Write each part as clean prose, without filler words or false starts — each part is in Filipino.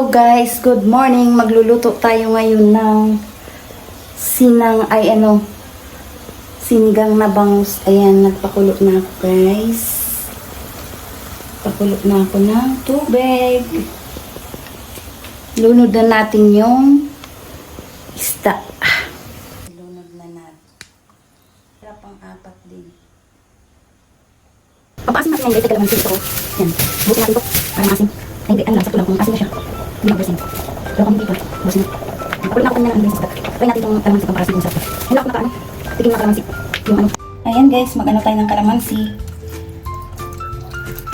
Hello guys, good morning. Magluluto tayo ngayon ng sinigang na bangus. Ayan, nagpakulo na ako guys. Pakulo na ako ng tubig. Lunod na natin yung isda. Lunod na natin. Pero pang-apat din. Papaasin natin yung guys, kalamansi ito. Yan, buti natin ito para maasin. Ay, hindi, ano lang, sakto lang kung asin na siya. Hindi ako bersin. Pero kung hindi pa, bersin na. Pakulit na ako na ang guys. Try natin itong kalamansi kung para sa sarap. Hindi ako nakaano. Tigil na kalamansi. Yung ano. Ayan guys, mag-ano tayo ng kalamansi.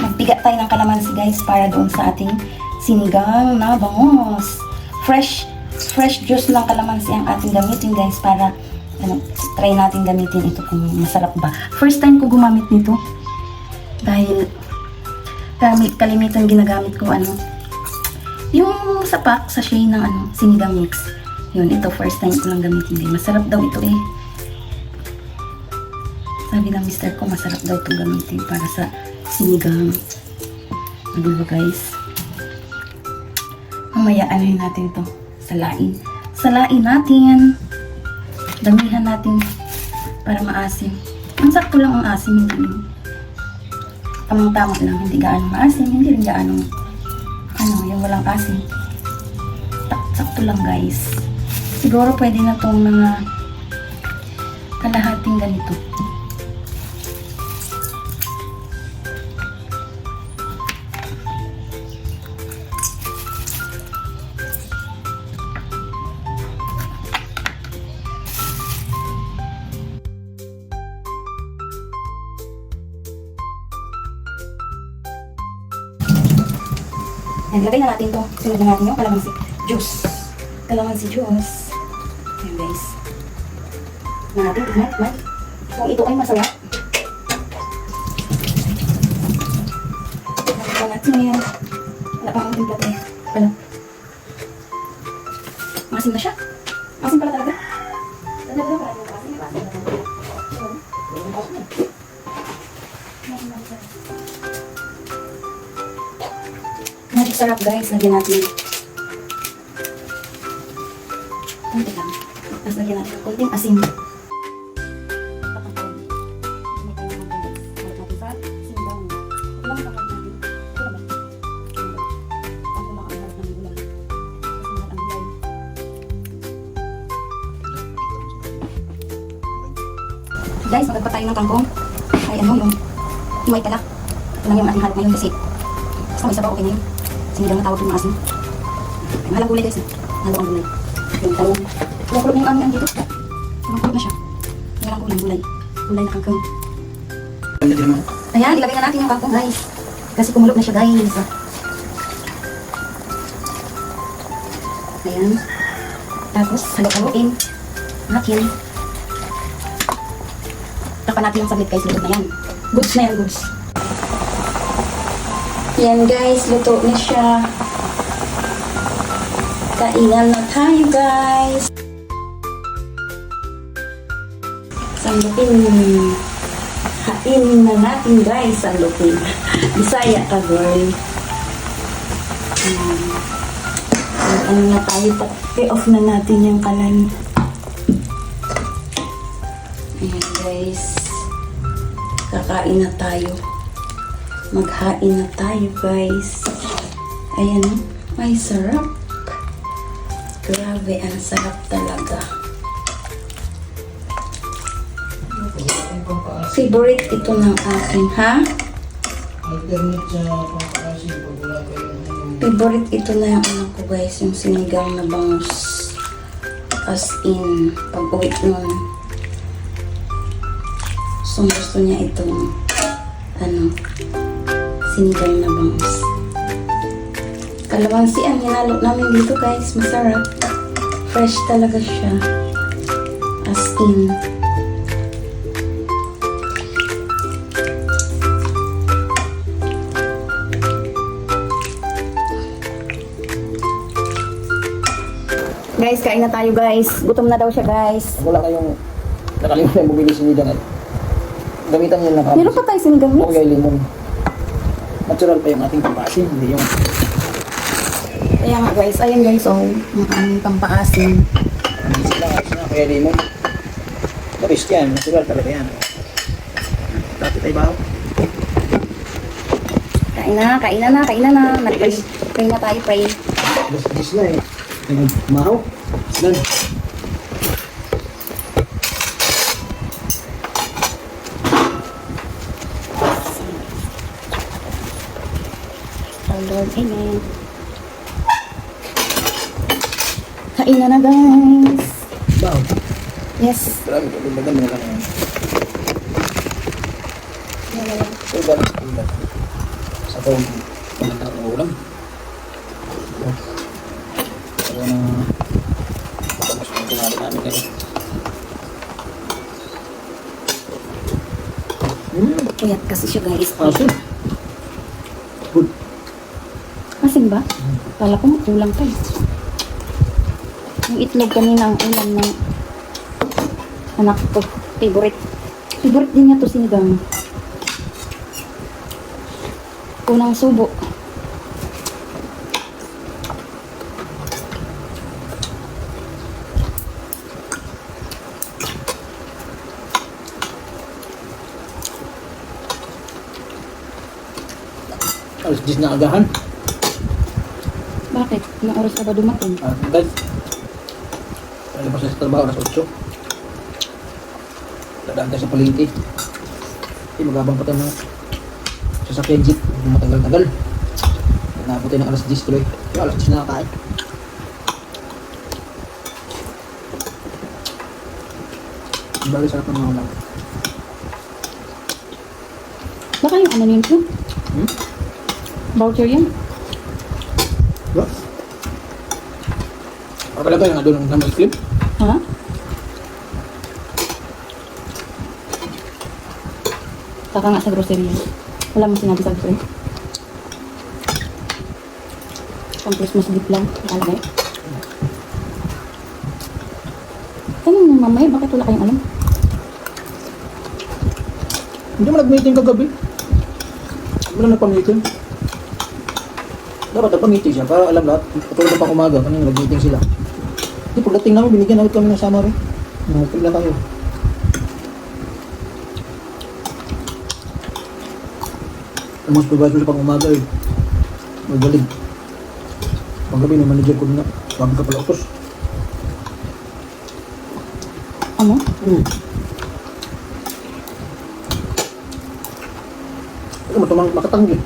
Magpiga tayo ng kalamansi guys para doon sa ating sinigang na bangus. Fresh juice ng kalamansi ang ating gamitin guys para try natin gamitin ito kung masarap ba. First time ko gumamit nito. Dahil kalimitan ginagamit ko yung sapak sa sachet ng sinigang mix. Yun, ito first time ko lang gamitin din. Masarap daw ito eh. Sabi ng mister ko, masarap daw itong gamitin para sa sinigang. Diba guys? Mamaya anuhin natin ito. Salain. Salain natin. Damihan natin para maasim. Ang sakto lang ang asim, hindi tamang-tama lang, hindi gaano maasim, hindi rin gaano yung walang asim. Sakto lang guys. Siguro pwede na itong mga kalahating ganito. Ayan, lagay na natin ito. Sunod na natin yung kalamansi juice. Kalamansi juice. Ayan guys. Na natin, tignan. Kung ito ay masarap. Tignan natin yan. Wala pa akong timpla tayo. Wala. Masin na siya. Masin pala talaga. Talaga pala yung masin. Magic sarap guys, lagyan natin. Kunti lang. Tapos lagyan natin kunting asin. Guys, magagpa tayo ng kangkong. Ay yung may pala. Ito lang yung ating halap ngayon kasi basta may sabaw, okay na yun. Sinigang na tawag yung asin. Malang gulay guys. Halo ang gulay. Yung talong. Kumukulog na yung aming dito. Kumukulog na siya. Malang gulay. Gulay na kangkong. Ayan, ilagay na natin yung kangkong guys. Kasi kumulog na siya guys. Ayan. Tapos, halo-haloin. Natin. Tapan natin yung saglit guys. Luto na yan. Goods na yan, goods. Yan guys, luto na siya. Kainan na tayo guys. Sandupin. Hainin na natin guys, sandupin. Bisaya ka girl. Ano na tayo, i-off na natin yung kalan. Ayan guys. Kakain na tayo. Maghain na tayo guys. Ayan, may sarap. Grabe, ang sarap talaga. Favorite ito ng akin, ha? Favorite ito na yung anak ko guys, yung sinigang na bangus. As in, pag-uwi nun. So, gusto niya itong sinigang na bangus. Kalamansi ang hinalo namin dito guys. Masarap. Fresh talaga siya. As in. Guys, kain na tayo guys. Gutom na daw siya guys. Wala kayong nakalimutan bumili sinigang. Gamitan niyo lang. Meron pa tayo sinigang mix. Okay, limon. Natural pa yung ating pagkasin, hindi yung Kaya nga guys, ayan guys, oh, ang aming pampaasim. Ayos na, kaya di mo. Tapos yan, natural talaga yan. Dati tayo ba? Kain na. Pray na tayo, pray. Dis na eh. Mahaw. Islan. Oh Lord, amen. Kain na guys. Bahaw. Yes. Marami ko, lumbagan mo na lang yan. So, bakit ulam? Sa phone, panganda ng ulam. Pero na, tapos yung tinali namin kayo. Puyat kasi siya guys. Asin. Good. Asin ba? Kala ko kulang pa eh. Yung itlog kanina ang ulam ng anak ko. Favorite. Favorite din niya to sinigang. Unang subo. Alas 10 na agahan. Bakit? Ilang oras ka ba dumating? Guys, palabas na sa trabaho, alas 8. Dadaan tayo sa palengke. Magabang pa tayo ng sasakyan jeep. Matagal-tagal. Nabot tayo ng alas 10 tuloy. Pero alas 10 na nakakain. Bali sarap ng mga ulam. Baka yung ano yun po? Voucher yan? Diba? Talaga yung doon ng clip. Ha? Saka nga sa grocery yan. Wala mo sinabi sa grocery. Pang Christmas gift lang. Nakalagay. Tanong mo mamaya, bakit wala kayong alam? Hindi mo nag-meeting kagabi. Wala nagpa-meeting. Dapat nagpa-meeting siya para alam lahat. Katulad pang umaga, kanina nag-meeting sila. Hindi, pagdating namin, binigyan namin kami ng sama rin. Pagla kayo. Ang mga supervisor sa pang umaga eh. Magaling. Paggabi ng manager ko na. Sabi ka pala utos. Ano? Ano mo tumang makatanggi.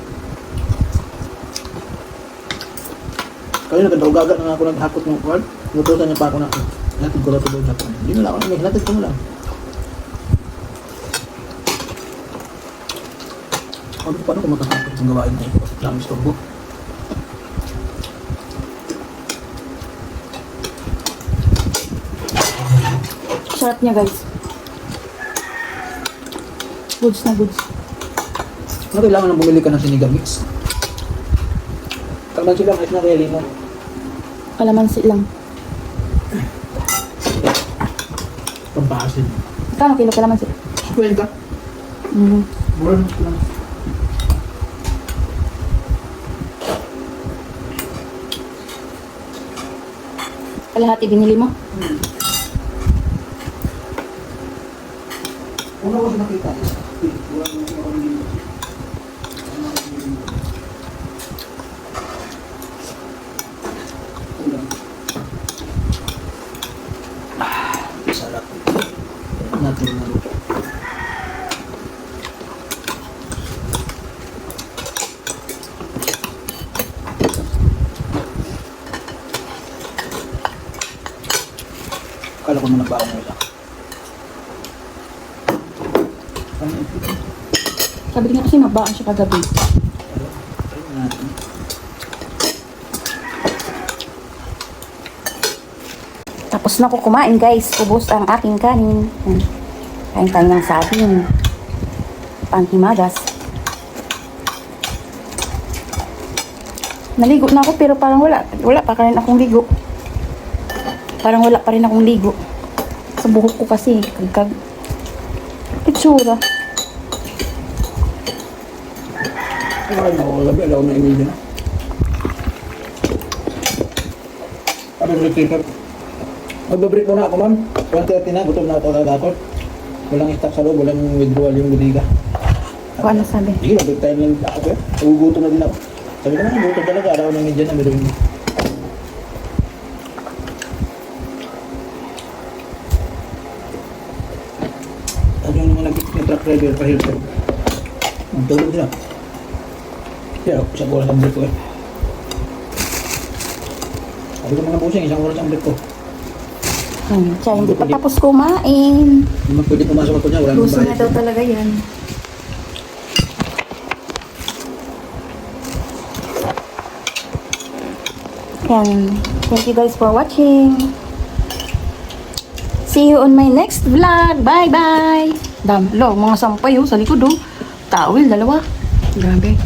Kaya nagkadaw-gaga na ako naghakot ng card. Nutusan niya pa ako na hinatid ko lang ito doon sa card. Hindi na lang ako. Hinatid ko na lang. Sabi ko paano kung makahakot ng gawain niya ito? Dami storbo. Sarap niya guys. Goods na goods. Ano kailangan na bumili ka ng sinigang mix? Kalaman sila, ayos na kaya limon. Kalamansi lang. Pampasin. Kano kilo kalamansi? Kuya ka? Mura lang. Kalahati binili mo? Una ko siya nakita. Sarap. Natin na. Kala ko na nagbaong nila. Sabi niya kasi mabaan siya kagabi. Tapos na ko kumain guys. Ubos ang aking kanin. Kain tayo ng saging. Panghimagas. Naligo na ako pero parang wala pa rin akong ligo. Parang wala pa rin akong ligo. Sa buhok ko kasi kagkag itsura. Ay, ako gabi, alaw na imili na. Mag-break muna ako, ma'am. 1:30 na, gutom na ako kagator. Walang stock sa loob, walang withdrawal yung budiga. Kung ano sabi? Sige, mag-break tayo lang ako. Nagugutom na din ako. Sabi ko naman, gutom talaga. Araw ng medyan na meron. Ano yung mga nag-truck driver pa helper? Ang tulog sila. Pero, isang oras ang break ko eh. Sabi ko mga busing, isang oras ang break ko. Siya hindi pa tapos kumain. Hindi man pwede pumasok ako niya, wala nang Gusto na bayad. daw talaga yan. Yan. Thank you guys for watching. See you on my next vlog. Bye-bye. Lo, mga sampay oh, sa likod oh. Tawil, dalawa. Grabe.